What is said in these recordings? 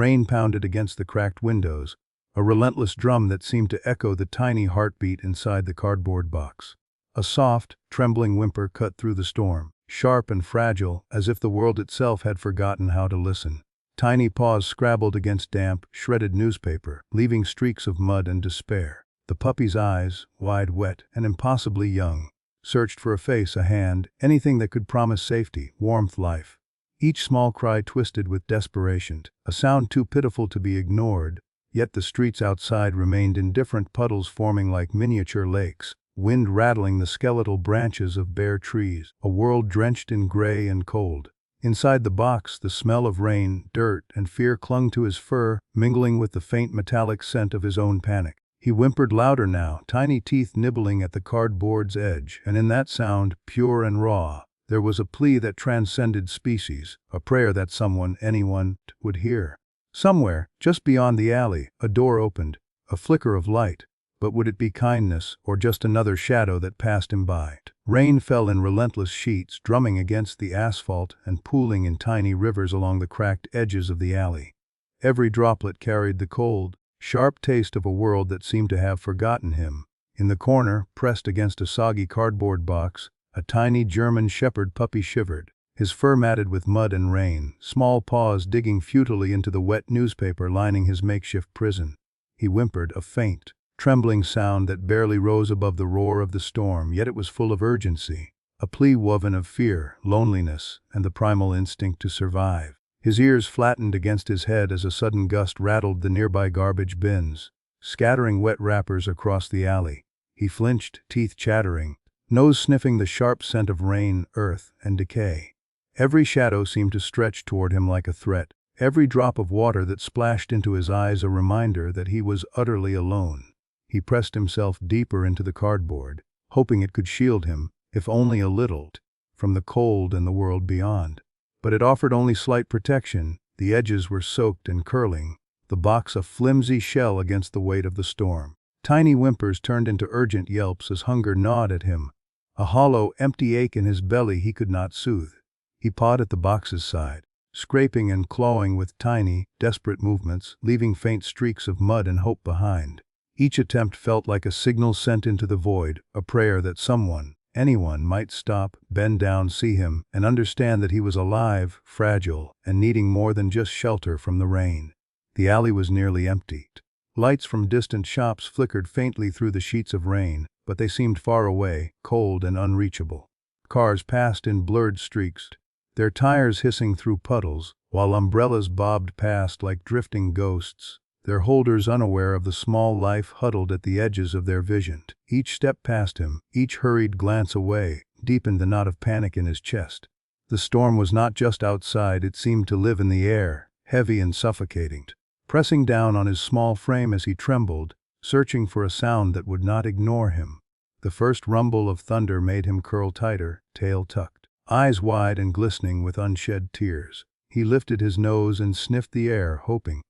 Rain pounded against the cracked windows, a relentless drum that seemed to echo the tiny heartbeat inside the cardboard box. A soft, trembling whimper cut through the storm, sharp and fragile, as if the world itself had forgotten how to listen. Tiny paws scrabbled against damp, shredded newspaper, leaving streaks of mud and despair. The puppy's eyes, wide, wet, and impossibly young, searched for a face, a hand, anything that could promise safety, warmth, life. Each small cry twisted with desperation, a sound too pitiful to be ignored, yet the streets outside remained indifferent, puddles forming like miniature lakes, wind rattling the skeletal branches of bare trees, a world drenched in gray and cold. Inside the box, the smell of rain, dirt, and fear clung to his fur, mingling with the faint metallic scent of his own panic. He whimpered louder now, tiny teeth nibbling at the cardboard's edge, and in that sound, pure and raw, there was a plea that transcended species, a prayer that someone, anyone, would hear. Somewhere, just beyond the alley, a door opened, a flicker of light. But would it be kindness, or just another shadow that passed him by? Rain fell in relentless sheets, drumming against the asphalt and pooling in tiny rivers along the cracked edges of the alley. Every droplet carried the cold, sharp taste of a world that seemed to have forgotten him. In the corner, pressed against a soggy cardboard box, a tiny German shepherd puppy shivered, his fur matted with mud and rain, small paws digging futilely into the wet newspaper lining his makeshift prison. He whimpered, a faint, trembling sound that barely rose above the roar of the storm, yet it was full of urgency, a plea woven of fear, loneliness, and the primal instinct to survive. His ears flattened against his head as a sudden gust rattled the nearby garbage bins, scattering wet wrappers across the alley. He flinched, teeth chattering, nose sniffing the sharp scent of rain, earth, and decay. Every shadow seemed to stretch toward him like a threat, every drop of water that splashed into his eyes a reminder that he was utterly alone. He pressed himself deeper into the cardboard, hoping it could shield him, if only a little, from the cold and the world beyond. But it offered only slight protection. The edges were soaked and curling, the box a flimsy shell against the weight of the storm. Tiny whimpers turned into urgent yelps as hunger gnawed at him, a hollow, empty ache in his belly he could not soothe. He pawed at the box's side, scraping and clawing with tiny, desperate movements, leaving faint streaks of mud and hope behind. Each attempt felt like a signal sent into the void, a prayer that someone, anyone, might stop, bend down, see him, and understand that he was alive, fragile, and needing more than just shelter from the rain. The alley was nearly empty. Lights from distant shops flickered faintly through the sheets of rain, but they seemed far away, cold and unreachable. Cars passed in blurred streaks, their tires hissing through puddles, while umbrellas bobbed past like drifting ghosts, their holders unaware of the small life huddled at the edges of their vision. Each step past him, each hurried glance away, deepened the knot of panic in his chest. The storm was not just outside, it seemed to live in the air, heavy and suffocating, pressing down on his small frame as he trembled, searching for a sound that would not ignore him. The first rumble of thunder made him curl tighter, tail tucked, eyes wide and glistening with unshed tears. He lifted his nose and sniffed the air, hoping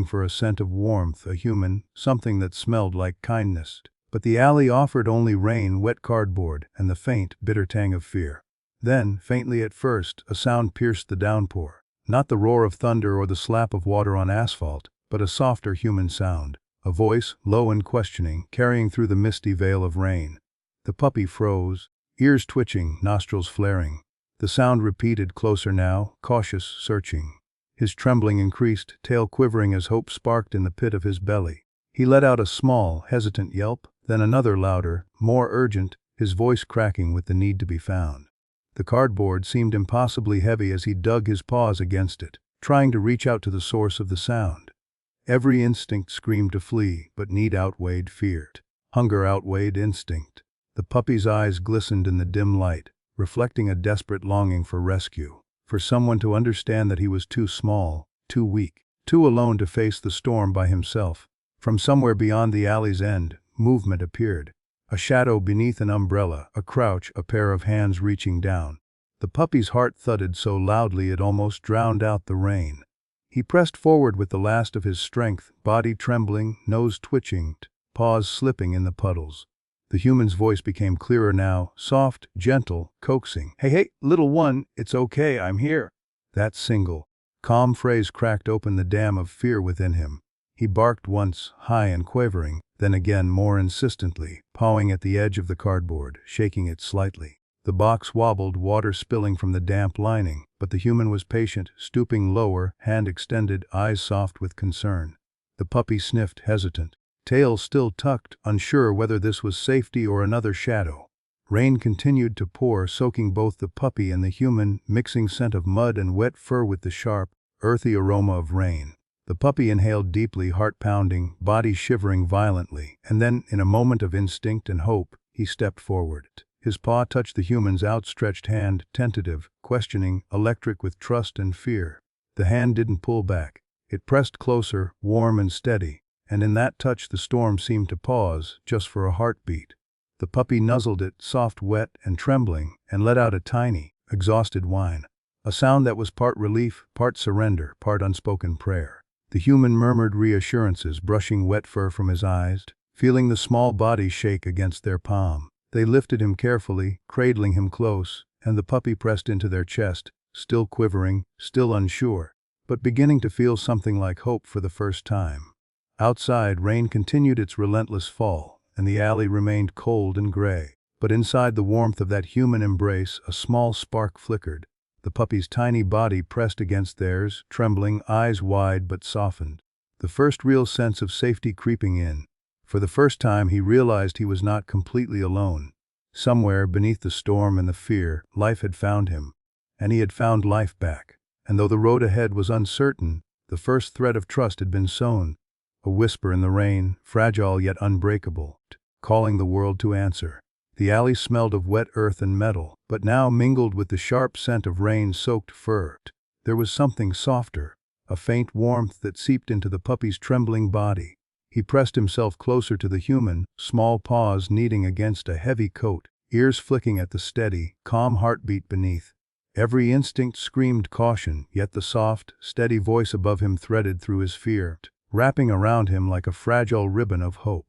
for a scent of warmth, a human, something that smelled like kindness. But the alley offered only rain, wet cardboard, and the faint, bitter tang of fear. Then, faintly at first, a sound pierced the downpour. Not the roar of thunder or the slap of water on asphalt, but a softer human sound. A voice, low and questioning, carrying through the misty veil of rain. The puppy froze, ears twitching, nostrils flaring. The sound repeated, closer now, cautious, searching. His trembling increased, tail quivering as hope sparked in the pit of his belly. He let out a small, hesitant yelp, then another louder, more urgent, his voice cracking with the need to be found. The cardboard seemed impossibly heavy as he dug his paws against it, trying to reach out to the source of the sound. Every instinct screamed to flee, but need outweighed fear. Hunger outweighed instinct. The puppy's eyes glistened in the dim light, reflecting a desperate longing for rescue, for someone to understand that he was too small, too weak, too alone to face the storm by himself. From somewhere beyond the alley's end, movement appeared. A shadow beneath an umbrella, a crouch, a pair of hands reaching down. The puppy's heart thudded so loudly it almost drowned out the rain. He pressed forward with the last of his strength, body trembling, nose twitching, paws slipping in the puddles. The human's voice became clearer now, soft, gentle, coaxing. "Hey, little one, it's okay, I'm here." That single, Calm phrase cracked open the dam of fear within him. He barked once, high and quavering, then again more insistently, pawing at the edge of the cardboard, shaking it slightly. The box wobbled, water spilling from the damp lining, but the human was patient, stooping lower, hand extended, eyes soft with concern. The puppy sniffed, hesitant, tail still tucked, unsure whether this was safety or another shadow. Rain continued to pour, soaking both the puppy and the human, mixing scent of mud and wet fur with the sharp, earthy aroma of rain. The puppy inhaled deeply, heart pounding, body shivering violently, and then, in a moment of instinct and hope, he stepped forward. His paw touched the human's outstretched hand, tentative, questioning, electric with trust and fear. The hand didn't pull back. It pressed closer, warm and steady, and in that touch the storm seemed to pause, just for a heartbeat. The puppy nuzzled it, soft, wet, and trembling, and let out a tiny, exhausted whine. A sound that was part relief, part surrender, part unspoken prayer. The human murmured reassurances, brushing wet fur from his eyes, feeling the small body shake against their palm. They lifted him carefully, cradling him close, and the puppy pressed into their chest, still quivering, still unsure, but beginning to feel something like hope for the first time. Outside, rain continued its relentless fall, and the alley remained cold and gray. But inside the warmth of that human embrace, a small spark flickered. The puppy's tiny body pressed against theirs, trembling, eyes wide but softened. The first real sense of safety creeping in. For the first time he realized he was not completely alone. Somewhere, beneath the storm and the fear, life had found him. And he had found life back. And though the road ahead was uncertain, the first thread of trust had been sown. A whisper in the rain, fragile yet unbreakable, calling the world to answer. The alley smelled of wet earth and metal, but now mingled with the sharp scent of rain-soaked fur. There was something softer, a faint warmth that seeped into the puppy's trembling body. He pressed himself closer to the human, small paws kneading against a heavy coat, ears flicking at the steady, calm heartbeat beneath. Every instinct screamed caution, yet the soft, steady voice above him threaded through his fear, wrapping around him like a fragile ribbon of hope.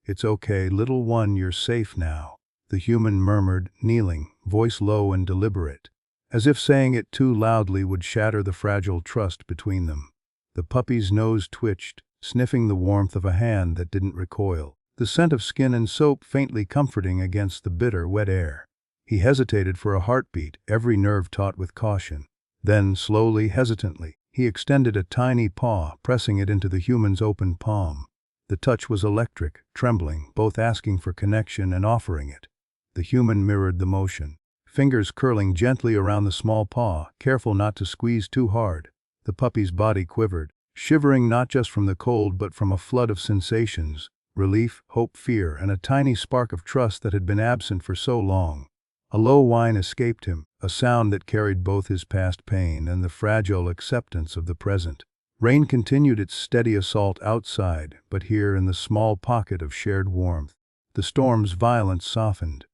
"It's okay, little one, you're safe now," the human murmured, kneeling, voice low and deliberate, as if saying it too loudly would shatter the fragile trust between them. The puppy's nose twitched, sniffing the warmth of a hand that didn't recoil, the scent of skin and soap faintly comforting against the bitter, wet air. He hesitated for a heartbeat, every nerve taut with caution. Then, slowly, hesitantly, he extended a tiny paw, pressing it into the human's open palm. The touch was electric, trembling, both asking for connection and offering it. The human mirrored the motion, fingers curling gently around the small paw, careful not to squeeze too hard. The puppy's body quivered, shivering not just from the cold but from a flood of sensations, relief, hope, fear, and a tiny spark of trust that had been absent for so long. A low whine escaped him, a sound that carried both his past pain and the fragile acceptance of the present. Rain continued its steady assault outside, but here in the small pocket of shared warmth, the storm's violence softened.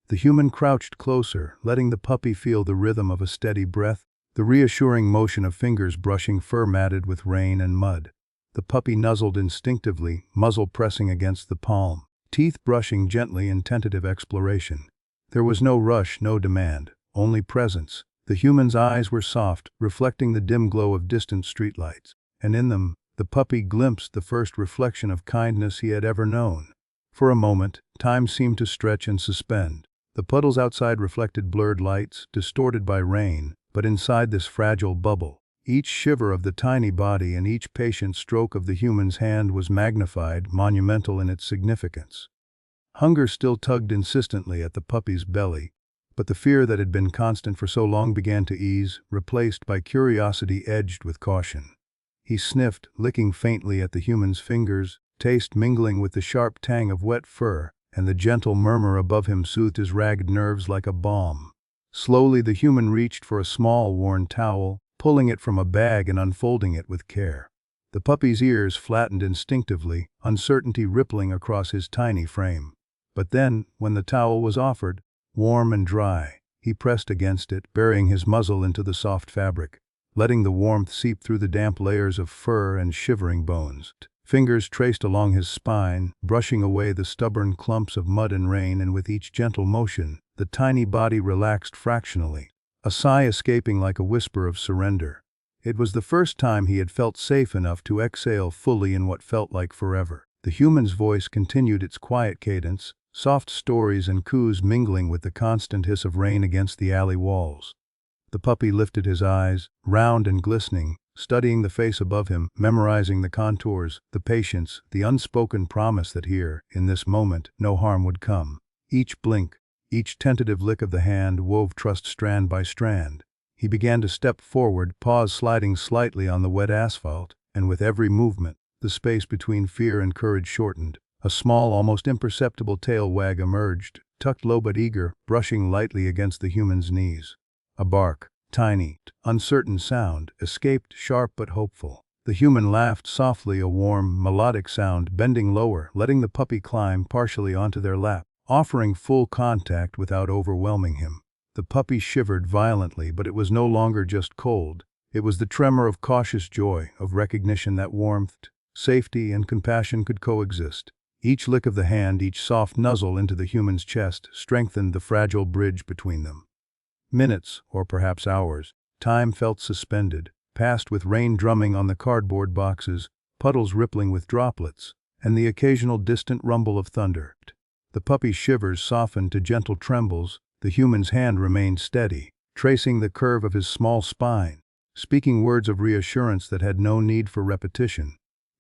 The human crouched closer, letting the puppy feel the rhythm of a steady breath, the reassuring motion of fingers brushing fur matted with rain and mud. The puppy nuzzled instinctively, muzzle pressing against the palm, teeth brushing gently in tentative exploration. There was no rush, no demand, only presence. The human's eyes were soft, reflecting the dim glow of distant streetlights, and in them, the puppy glimpsed the first reflection of kindness he had ever known. For a moment, time seemed to stretch and suspend. The puddles outside reflected blurred lights, distorted by rain, but inside this fragile bubble, each shiver of the tiny body and each patient stroke of the human's hand was magnified, monumental in its significance. Hunger still tugged insistently at the puppy's belly, but the fear that had been constant for so long began to ease, replaced by curiosity edged with caution. He sniffed, licking faintly at the human's fingers, taste mingling with the sharp tang of wet fur, and the gentle murmur above him soothed his ragged nerves like a balm. Slowly the human reached for a small, worn towel, pulling it from a bag and unfolding it with care. The puppy's ears flattened instinctively, uncertainty rippling across his tiny frame. But then, when the towel was offered, warm and dry, he pressed against it, burying his muzzle into the soft fabric, letting the warmth seep through the damp layers of fur and shivering bones. Fingers traced along his spine, brushing away the stubborn clumps of mud and rain, and with each gentle motion, the tiny body relaxed fractionally, a sigh escaping like a whisper of surrender. It was the first time he had felt safe enough to exhale fully in what felt like forever. The human's voice continued its quiet cadence, soft stories and coos mingling with the constant hiss of rain against the alley walls. The puppy lifted his eyes, round and glistening, studying the face above him, memorizing the contours, the patience, the unspoken promise that here, in this moment, no harm would come. Each blink, each tentative lick of the hand wove trust strand by strand. He began to step forward, paws sliding slightly on the wet asphalt, and with every movement, the space between fear and courage shortened. A small, almost imperceptible tail wag emerged, tucked low but eager, brushing lightly against the human's knees. A bark, tiny, uncertain sound, escaped, sharp but hopeful. The human laughed softly, a warm, melodic sound, bending lower, letting the puppy climb partially onto their lap, offering full contact without overwhelming him. The puppy shivered violently, but it was no longer just cold. It was the tremor of cautious joy, of recognition that warmth, safety, and compassion could coexist. Each lick of the hand, each soft nuzzle into the human's chest, strengthened the fragile bridge between them. Minutes, or perhaps hours, time felt suspended, passed with rain drumming on the cardboard boxes, puddles rippling with droplets, and the occasional distant rumble of thunder. The puppy's shivers softened to gentle trembles, the human's hand remained steady, tracing the curve of his small spine, speaking words of reassurance that had no need for repetition.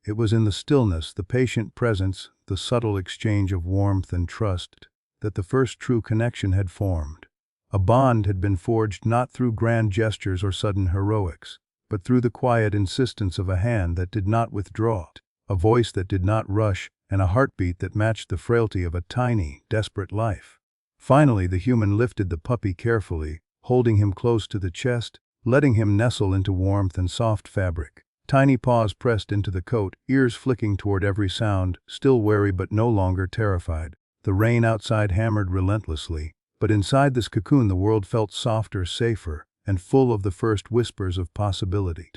It was in the stillness, the patient presence, the subtle exchange of warmth and trust, that the first true connection had formed. A bond had been forged not through grand gestures or sudden heroics, but through the quiet insistence of a hand that did not withdraw, a voice that did not rush, and a heartbeat that matched the frailty of a tiny, desperate life. Finally, the human lifted the puppy carefully, holding him close to the chest, letting him nestle into warmth and soft fabric. Tiny paws pressed into the coat, ears flicking toward every sound, still wary but no longer terrified. The rain outside hammered relentlessly, but inside this cocoon the world felt softer, safer, and full of the first whispers of possibility.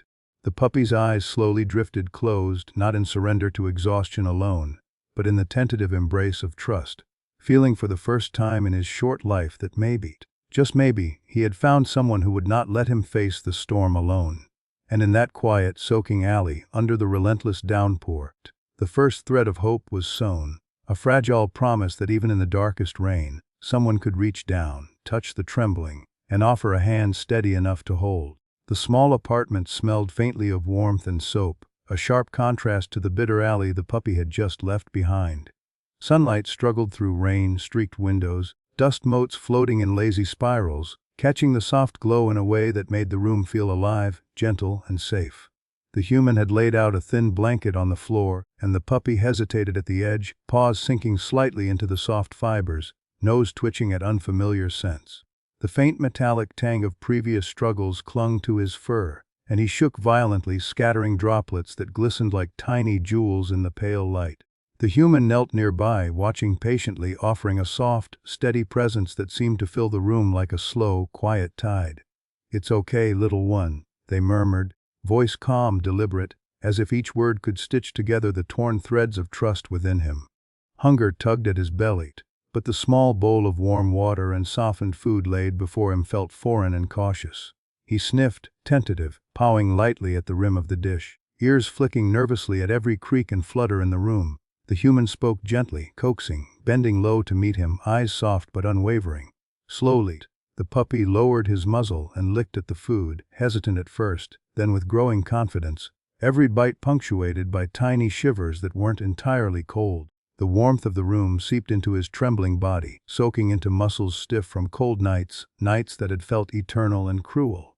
The puppy's eyes slowly drifted closed, not in surrender to exhaustion alone, but in the tentative embrace of trust, feeling for the first time in his short life that maybe, just maybe, he had found someone who would not let him face the storm alone. And in that quiet, soaking alley, under the relentless downpour, the first thread of hope was sown, a fragile promise that even in the darkest rain, someone could reach down, touch the trembling, and offer a hand steady enough to hold. The small apartment smelled faintly of warmth and soap, a sharp contrast to the bitter alley the puppy had just left behind. Sunlight struggled through rain-streaked windows, dust motes floating in lazy spirals, catching the soft glow in a way that made the room feel alive, gentle, and safe. The human had laid out a thin blanket on the floor, and the puppy hesitated at the edge, paws sinking slightly into the soft fibers, nose twitching at unfamiliar scents. The faint metallic tang of previous struggles clung to his fur, and he shook violently, scattering droplets that glistened like tiny jewels in the pale light. The human knelt nearby, watching patiently, offering a soft, steady presence that seemed to fill the room like a slow, quiet tide. "It's okay, little one," they murmured, voice calm, deliberate, as if each word could stitch together the torn threads of trust within him. Hunger tugged at his belly, but the small bowl of warm water and softened food laid before him felt foreign and cautious. He sniffed, tentative, pawing lightly at the rim of the dish, ears flicking nervously at every creak and flutter in the room. The human spoke gently, coaxing, bending low to meet him, eyes soft but unwavering. Slowly, the puppy lowered his muzzle and licked at the food, hesitant at first, then with growing confidence, every bite punctuated by tiny shivers that weren't entirely cold. The warmth of the room seeped into his trembling body, soaking into muscles stiff from cold nights that had felt eternal and cruel.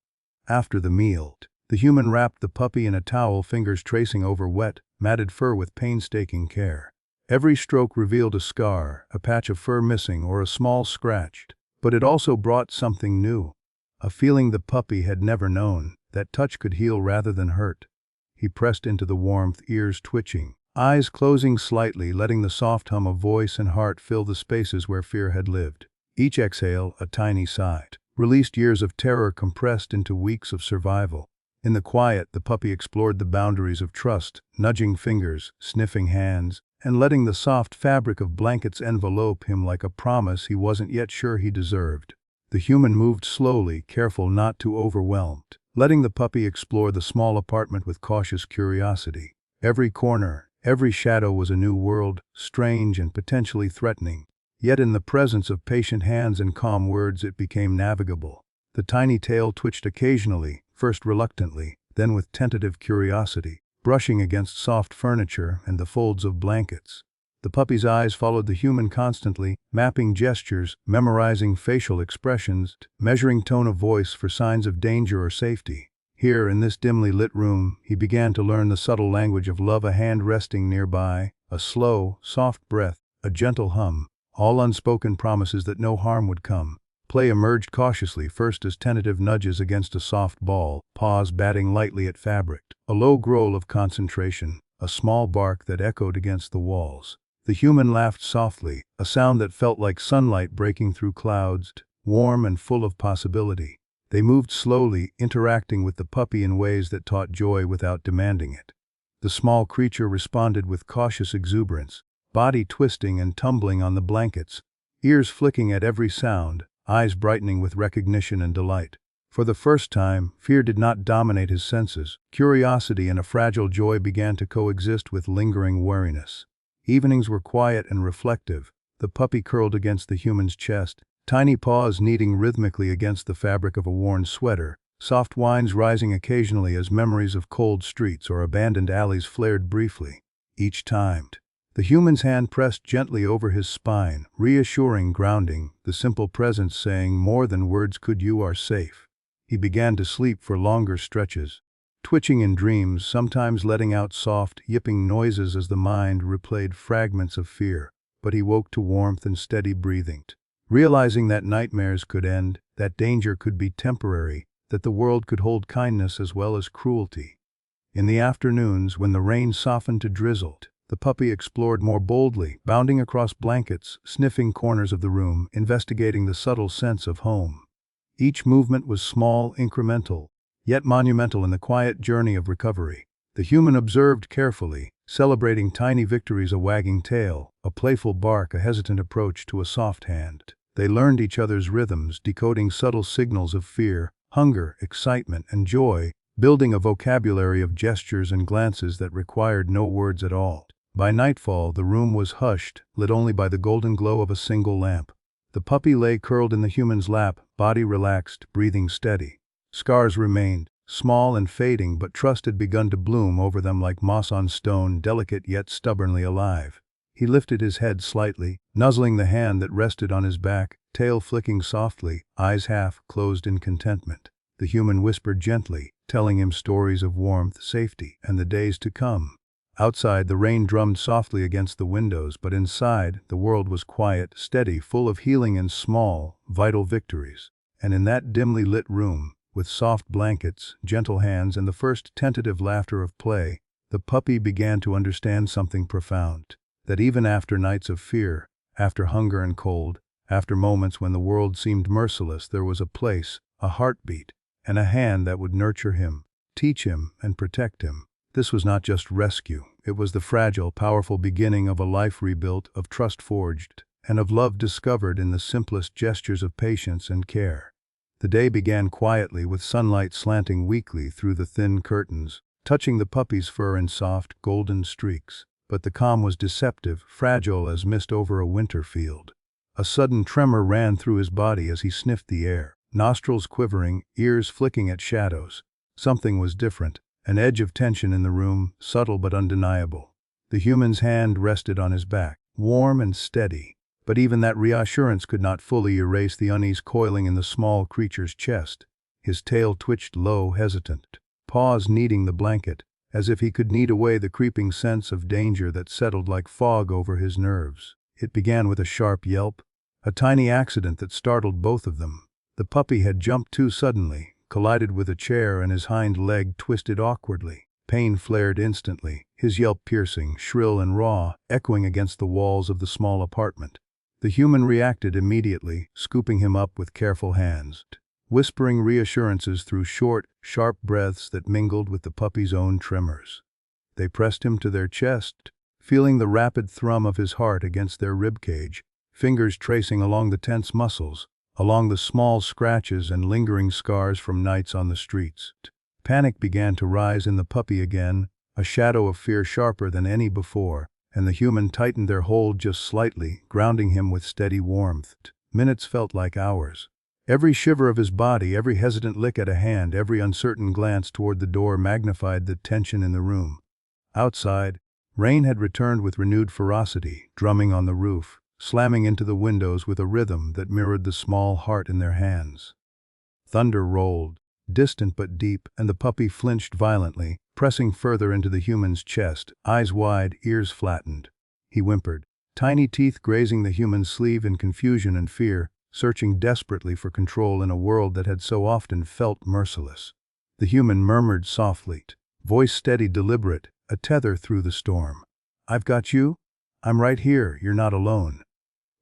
After the meal, the human wrapped the puppy in a towel, fingers tracing over wet, matted fur with painstaking care. Every stroke revealed a scar, a patch of fur missing, or a small scratch, but it also brought something new, a feeling the puppy had never known, that touch could heal rather than hurt. He pressed into the warmth, ears twitching, eyes closing slightly, letting the soft hum of voice and heart fill the spaces where fear had lived. Each exhale, a tiny sigh, released years of terror compressed into weeks of survival. In the quiet, the puppy explored the boundaries of trust, nudging fingers, sniffing hands, and letting the soft fabric of blankets envelope him like a promise he wasn't yet sure he deserved. The human moved slowly, careful not to overwhelm, letting the puppy explore the small apartment with cautious curiosity. Every corner, every shadow was a new world, strange and potentially threatening. Yet in the presence of patient hands and calm words it became navigable. The tiny tail twitched occasionally, first reluctantly, then with tentative curiosity, brushing against soft furniture and the folds of blankets. The puppy's eyes followed the human constantly, mapping gestures, memorizing facial expressions, measuring tone of voice for signs of danger or safety. Here, in this dimly lit room, he began to learn the subtle language of love, a hand resting nearby, a slow, soft breath, a gentle hum, all unspoken promises that no harm would come. Play emerged cautiously, first as tentative nudges against a soft ball, paws batting lightly at fabric, a low growl of concentration, a small bark that echoed against the walls. The human laughed softly, a sound that felt like sunlight breaking through clouds, warm and full of possibility. They moved slowly, interacting with the puppy in ways that taught joy without demanding it. The small creature responded with cautious exuberance, body twisting and tumbling on the blankets, ears flicking at every sound, eyes brightening with recognition and delight. For the first time, fear did not dominate his senses. Curiosity and a fragile joy began to coexist with lingering wariness. Evenings were quiet and reflective. The puppy curled against the human's chest, tiny paws kneading rhythmically against the fabric of a worn sweater, soft whines rising occasionally as memories of cold streets or abandoned alleys flared briefly. Each time, the human's hand pressed gently over his spine, reassuring, grounding, the simple presence saying more than words could, "You are safe." He began to sleep for longer stretches, twitching in dreams, sometimes letting out soft, yipping noises as the mind replayed fragments of fear. But he woke to warmth and steady breathing, realizing that nightmares could end, that danger could be temporary, that the world could hold kindness as well as cruelty. In the afternoons, when the rain softened to drizzle, the puppy explored more boldly, bounding across blankets, sniffing corners of the room, investigating the subtle sense of home. Each movement was small, incremental, yet monumental in the quiet journey of recovery. The human observed carefully, celebrating tiny victories, a wagging tail, a playful bark, a hesitant approach to a soft hand. They learned each other's rhythms, decoding subtle signals of fear, hunger, excitement, and joy, building a vocabulary of gestures and glances that required no words at all. By nightfall, the room was hushed, lit only by the golden glow of a single lamp. The puppy lay curled in the human's lap, body relaxed, breathing steady. Scars remained, small and fading, but trust had begun to bloom over them like moss on stone, delicate yet stubbornly alive. He lifted his head slightly, nuzzling the hand that rested on his back, tail flicking softly, eyes half closed in contentment. The human whispered gently, telling him stories of warmth, safety, and the days to come. Outside, the rain drummed softly against the windows, but inside, the world was quiet, steady, full of healing and small, vital victories. And in that dimly lit room, with soft blankets, gentle hands, and the first tentative laughter of play, the puppy began to understand something profound. That even after nights of fear, after hunger and cold, after moments when the world seemed merciless, there was a place, a heartbeat, and a hand that would nurture him, teach him, and protect him. This was not just rescue. It was the fragile, powerful beginning of a life rebuilt, of trust forged, and of love discovered in the simplest gestures of patience and care. The day began quietly, with sunlight slanting weakly through the thin curtains, touching the puppy's fur in soft, golden streaks. But the calm was deceptive, fragile as mist over a winter field. A sudden tremor ran through his body as he sniffed the air, nostrils quivering, ears flicking at shadows. Something was different, an edge of tension in the room, subtle but undeniable. The human's hand rested on his back, warm and steady. But even that reassurance could not fully erase the unease coiling in the small creature's chest. His tail twitched low, hesitant, paws kneading the blanket, as if he could knead away the creeping sense of danger that settled like fog over his nerves. It began with a sharp yelp, a tiny accident that startled both of them. The puppy had jumped too suddenly, collided with a chair, and his hind leg twisted awkwardly. Pain flared instantly, his yelp piercing, shrill and raw, echoing against the walls of the small apartment. The human reacted immediately, scooping him up with careful hands, whispering reassurances through short, sharp breaths that mingled with the puppy's own tremors. They pressed him to their chest, feeling the rapid thrum of his heart against their ribcage, fingers tracing along the tense muscles, along the small scratches and lingering scars from nights on the streets. Panic began to rise in the puppy again, a shadow of fear sharper than any before, and the human tightened their hold just slightly, grounding him with steady warmth. Minutes felt like hours. Every shiver of his body, every hesitant lick at a hand, every uncertain glance toward the door magnified the tension in the room. Outside, rain had returned with renewed ferocity, drumming on the roof, slamming into the windows with a rhythm that mirrored the small heart in their hands. Thunder rolled, distant but deep, and the puppy flinched violently, pressing further into the human's chest, eyes wide, ears flattened. He whimpered, tiny teeth grazing the human's sleeve in confusion and fear, searching desperately for control in a world that had so often felt merciless. The human murmured softly, voice steady, deliberate, a tether through the storm. "I've got you. I'm right here, you're not alone."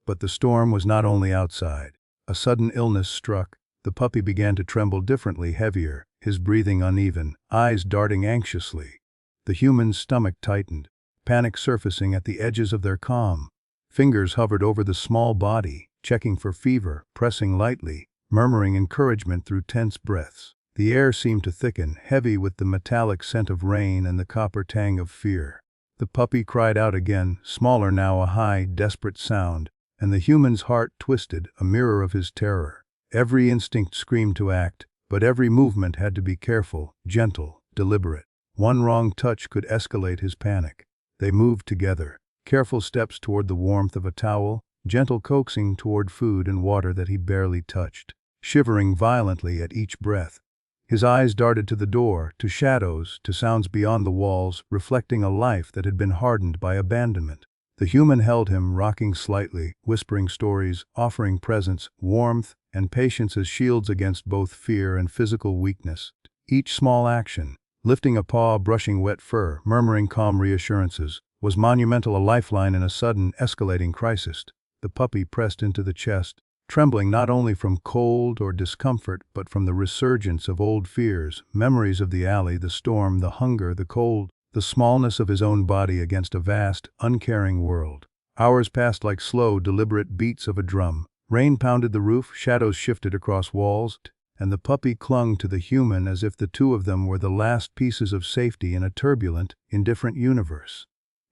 But the storm was not only outside. A sudden illness struck. The puppy began to tremble differently, heavier, his breathing uneven, eyes darting anxiously. The human's stomach tightened, panic surfacing at the edges of their calm. Fingers hovered over the small body, checking for fever, pressing lightly, murmuring encouragement through tense breaths. The air seemed to thicken, heavy with the metallic scent of rain and the copper tang of fear. The puppy cried out again, smaller now, a high, desperate sound, and the human's heart twisted, a mirror of his terror. Every instinct screamed to act, but every movement had to be careful, gentle, deliberate. One wrong touch could escalate his panic. They moved together, careful steps toward the warmth of a towel, gentle coaxing toward food and water that he barely touched, shivering violently at each breath. His eyes darted to the door, to shadows, to sounds beyond the walls, reflecting a life that had been hardened by abandonment. The human held him, rocking slightly, whispering stories, offering presence, warmth, and patience as shields against both fear and physical weakness. Each small action, lifting a paw, brushing wet fur, murmuring calm reassurances, was monumental, a lifeline in a sudden, escalating crisis. The puppy pressed into the chest, trembling not only from cold or discomfort but from the resurgence of old fears, memories of the alley, the storm, the hunger, the cold, the smallness of his own body against a vast, uncaring world. Hours passed like slow, deliberate beats of a drum. Rain pounded the roof, shadows shifted across walls, and the puppy clung to the human as if the two of them were the last pieces of safety in a turbulent, indifferent universe.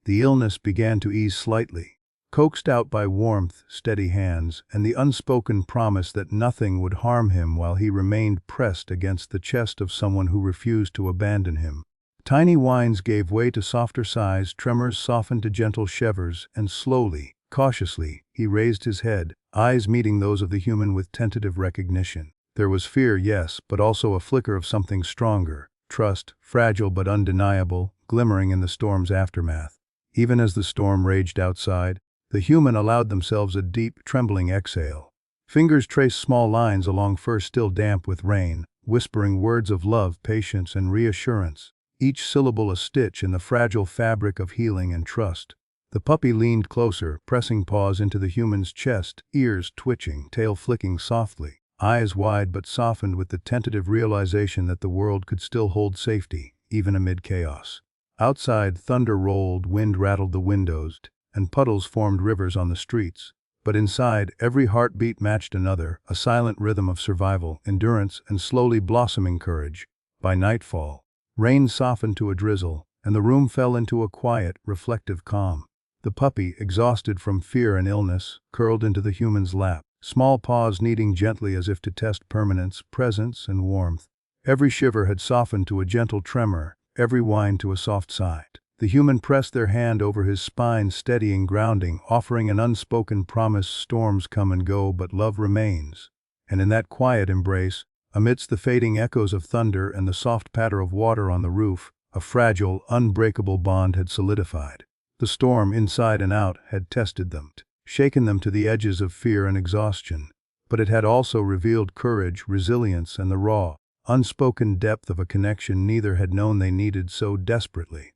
The illness began to ease slightly, coaxed out by warmth, steady hands, and the unspoken promise that nothing would harm him while he remained pressed against the chest of someone who refused to abandon him. Tiny whines gave way to softer sighs, tremors softened to gentle shivers, and slowly, cautiously, he raised his head, eyes meeting those of the human with tentative recognition. There was fear, yes, but also a flicker of something stronger, trust, fragile but undeniable, glimmering in the storm's aftermath. Even as the storm raged outside, the human allowed themselves a deep, trembling exhale. Fingers traced small lines along fur still damp with rain, whispering words of love, patience, and reassurance, each syllable a stitch in the fragile fabric of healing and trust. The puppy leaned closer, pressing paws into the human's chest, ears twitching, tail flicking softly, eyes wide but softened with the tentative realization that the world could still hold safety, even amid chaos. Outside, thunder rolled, wind rattled the windows, and puddles formed rivers on the streets. But inside, every heartbeat matched another, a silent rhythm of survival, endurance, and slowly blossoming courage. By nightfall, rain softened to a drizzle, and the room fell into a quiet, reflective calm. The puppy, exhausted from fear and illness, curled into the human's lap, small paws kneading gently as if to test permanence, presence, and warmth. Every shiver had softened to a gentle tremor, every whine to a soft sigh. The human pressed their hand over his spine, steadying, grounding, offering an unspoken promise: storms come and go, but love remains. And in that quiet embrace, amidst the fading echoes of thunder and the soft patter of water on the roof, a fragile, unbreakable bond had solidified. The storm, inside and out, had tested them, shaken them to the edges of fear and exhaustion, but it had also revealed courage, resilience, and the raw, unspoken depth of a connection neither had known they needed so desperately.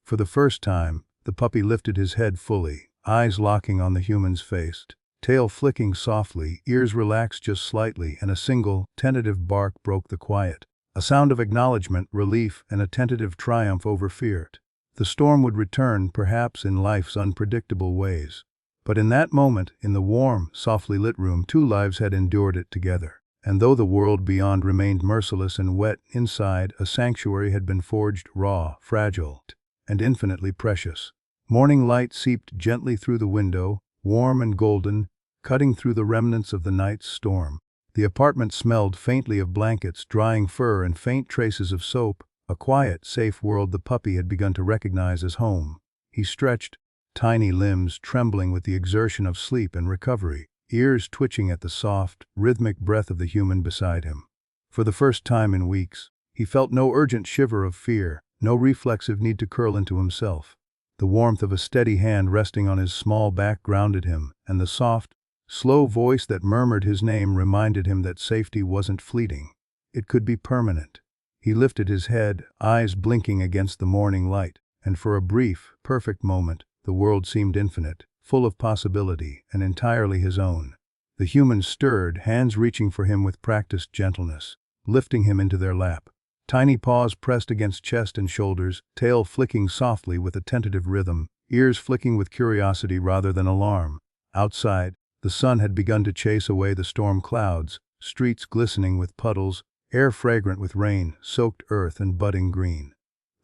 For the first time, the puppy lifted his head fully, eyes locking on the human's face, tail flicking softly, ears relaxed just slightly, and a single, tentative bark broke the quiet. A sound of acknowledgement, relief, and a tentative triumph over fear. The storm would return, perhaps in life's unpredictable ways, But in that moment, in the warm, softly lit room, two lives had endured it together. And though the world beyond remained merciless and wet, inside, a sanctuary had been forged, raw, fragile, and infinitely precious. Morning light seeped gently through the window, warm and golden, cutting through the remnants of the night's storm. The apartment smelled faintly of blankets, drying fur, and faint traces of soap, a quiet, safe world the puppy had begun to recognize as home. He stretched, tiny limbs trembling with the exertion of sleep and recovery, ears twitching at the soft, rhythmic breath of the human beside him. For the first time in weeks, he felt no urgent shiver of fear, no reflexive need to curl into himself. The warmth of a steady hand resting on his small back grounded him, and the soft, slow voice that murmured his name reminded him that safety wasn't fleeting. It could be permanent. He lifted his head, eyes blinking against the morning light, and for a brief, perfect moment, the world seemed infinite, full of possibility, and entirely his own. The human stirred, hands reaching for him with practiced gentleness, lifting him into their lap. Tiny paws pressed against chest and shoulders, tail flicking softly with a tentative rhythm, ears flicking with curiosity rather than alarm. Outside, the sun had begun to chase away the storm clouds, streets glistening with puddles, air fragrant with rain, soaked earth and budding green.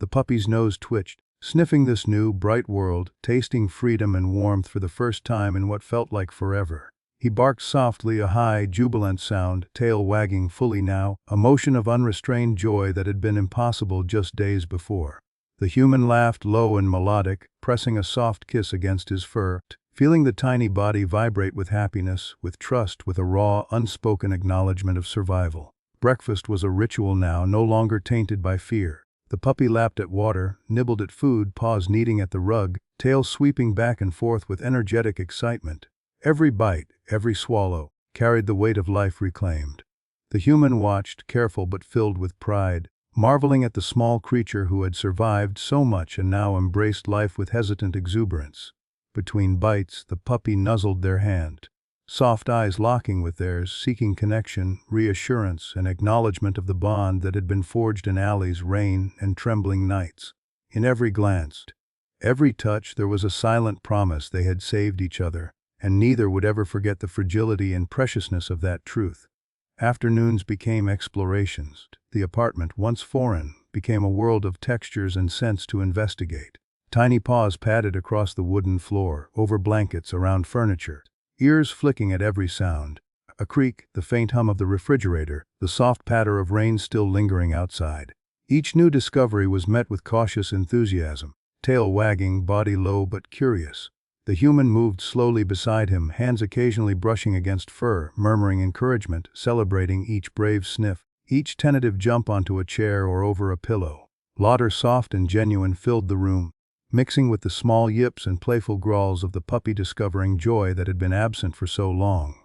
The puppy's nose twitched, sniffing this new, bright world, tasting freedom and warmth for the first time in what felt like forever. He barked softly, a high, jubilant sound, tail wagging fully now, a motion of unrestrained joy that had been impossible just days before. The human laughed low and melodic, pressing a soft kiss against his fur, feeling the tiny body vibrate with happiness, with trust, with a raw, unspoken acknowledgement of survival. Breakfast was a ritual now, no longer tainted by fear. The puppy lapped at water, nibbled at food, paws kneading at the rug, tail sweeping back and forth with energetic excitement. Every bite, every swallow, carried the weight of life reclaimed. The human watched, careful but filled with pride, marveling at the small creature who had survived so much and now embraced life with hesitant exuberance. Between bites, the puppy nuzzled their hand, soft eyes locking with theirs, seeking connection, reassurance, and acknowledgement of the bond that had been forged in alleys, rain, and trembling nights. In every glance, every touch, there was a silent promise they had saved each other, and neither would ever forget the fragility and preciousness of that truth. Afternoons became explorations. The apartment, once foreign, became a world of textures and scents to investigate. Tiny paws padded across the wooden floor, over blankets, around furniture, ears flicking at every sound. A creak, the faint hum of the refrigerator, the soft patter of rain still lingering outside. Each new discovery was met with cautious enthusiasm, tail wagging, body low but curious. The human moved slowly beside him, hands occasionally brushing against fur, murmuring encouragement, celebrating each brave sniff, each tentative jump onto a chair or over a pillow. Laughter soft and genuine filled the room, mixing with the small yips and playful growls of the puppy discovering joy that had been absent for so long.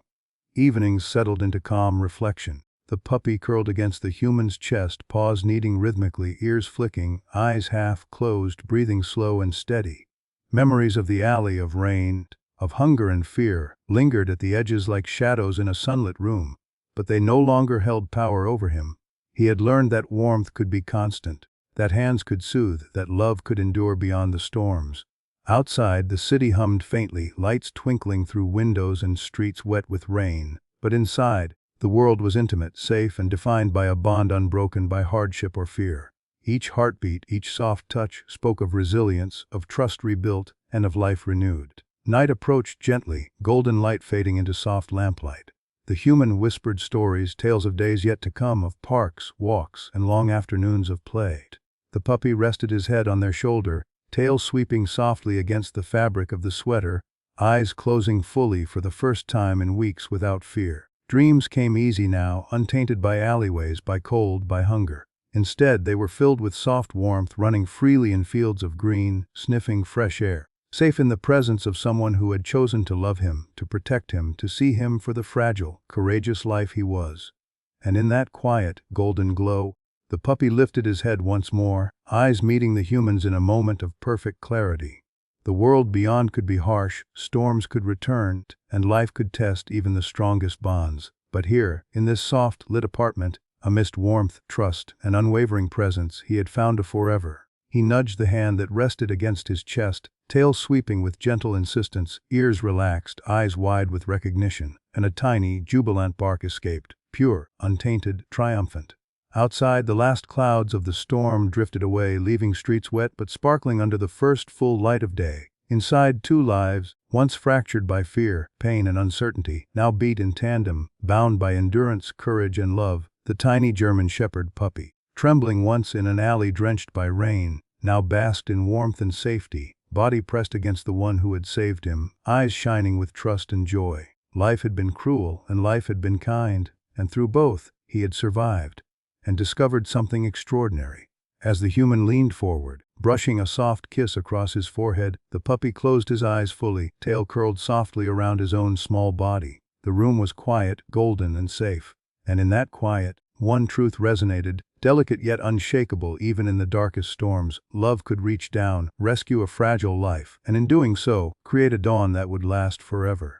Evenings settled into calm reflection. The puppy curled against the human's chest, paws kneading rhythmically, ears flicking, eyes half closed, breathing slow and steady. Memories of the alley, of rain, of hunger and fear, lingered at the edges like shadows in a sunlit room, but they no longer held power over him. He had learned that warmth could be constant, that hands could soothe, that love could endure beyond the storms. Outside, the city hummed faintly, lights twinkling through windows and streets wet with rain, but inside, the world was intimate, safe, and defined by a bond unbroken by hardship or fear. Each heartbeat, each soft touch spoke of resilience, of trust rebuilt, and of life renewed. Night approached gently, golden light fading into soft lamplight. The human whispered stories, tales of days yet to come, of parks, walks, and long afternoons of play. The puppy rested his head on their shoulder, tail sweeping softly against the fabric of the sweater, eyes closing fully for the first time in weeks without fear. Dreams came easy now, untainted by alleyways, by cold, by hunger. Instead, they were filled with soft warmth, running freely in fields of green, sniffing fresh air, safe in the presence of someone who had chosen to love him, to protect him, to see him for the fragile, courageous life he was. And in that quiet, golden glow, the puppy lifted his head once more, eyes meeting the human's in a moment of perfect clarity. The world beyond could be harsh, storms could return, and life could test even the strongest bonds. But here, in this soft, lit apartment, amidst warmth, trust, and unwavering presence, he had found a forever. He nudged the hand that rested against his chest, tail sweeping with gentle insistence, ears relaxed, eyes wide with recognition, and a tiny, jubilant bark escaped, pure, untainted, triumphant. Outside, the last clouds of the storm drifted away, leaving streets wet but sparkling under the first full light of day. Inside, two lives, once fractured by fear, pain, and uncertainty, now beat in tandem, bound by endurance, courage, and love. The tiny German shepherd puppy, trembling once in an alley drenched by rain, now basked in warmth and safety, body pressed against the one who had saved him, eyes shining with trust and joy. Life had been cruel, and life had been kind, and through both, he had survived, and discovered something extraordinary. As the human leaned forward, brushing a soft kiss across his forehead, the puppy closed his eyes fully, tail curled softly around his own small body. The room was quiet, golden, and safe. And in that quiet, one truth resonated, delicate yet unshakable even in the darkest storms. Love could reach down, rescue a fragile life, and in doing so, create a dawn that would last forever.